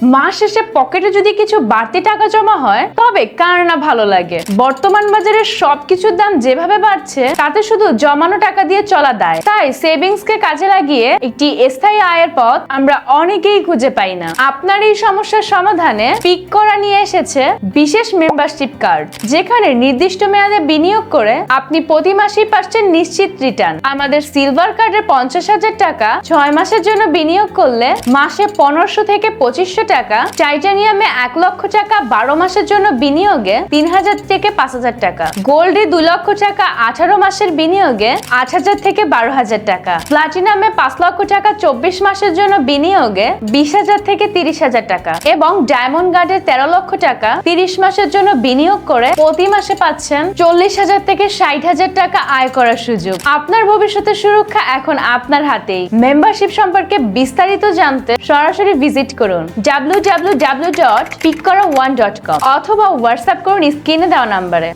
মাস শেষে পকেটে যদি কিছু বাড়তি টাকা জমা হয় তবে কার না ভালো লাগে। বর্তমান বাজারে সবকিছুর দাম যেভাবে বাড়ছে তাতে শুধু জমানো টাকা দিয়ে চলা দায়। তাই সেভিংস কে কাজে লাগিয়ে একটি স্থায়ী আয়ের পথ আমরা অনেকেই খুঁজে পাই না। আপনার এই সমস্যার সমাধানে পিক করা নিয়ে এসেছে বিশেষ মেম্বারশিপ কার্ড, যেখানে নির্দিষ্ট মেয়াদে বিনিয়োগ করে আপনি প্রতি মাসেই পাচ্ছেন নিশ্চিত রিটার্ন। আমাদের সিলভার কার্ডের 50,000 টাকা 6 মাসের জন্য বিনিয়োগ করলে মাসে 1500 থেকে 2500 টাকা, টাইটানিয়ামে 1 লক্ষ টাকা 12 মাসের জন্য বিনিয়োগে 3000 থেকে 5000 টাকা, গোল্ডে 2 লক্ষ টাকা 18 মাসের বিনিয়োগে 8000 থেকে 12000 টাকা, প্লাটিনামে 5 লক্ষ টাকা 24 মাসের জন্য বিনিয়োগে 20000 থেকে 30000 টাকা এবং ডায়মন্ড গার্ডের 13 লক্ষ টাকা 30 মাসের জন্য বিনিয়োগ করে প্রতি মাসে পাচ্ছেন 40,000 থেকে 60,000 টাকা আয় করার সুযোগ। আপনার ভবিষ্যতের সুরক্ষা এখন আপনার হাতেই। মেম্বারশিপ সম্পর্কে বিস্তারিত জানতে সরাসরি ভিজিট করুন www.pickora1.com অথবা হোয়াটসঅ্যাপ করুন স্ক্রিনে দেওয়া নম্বরে।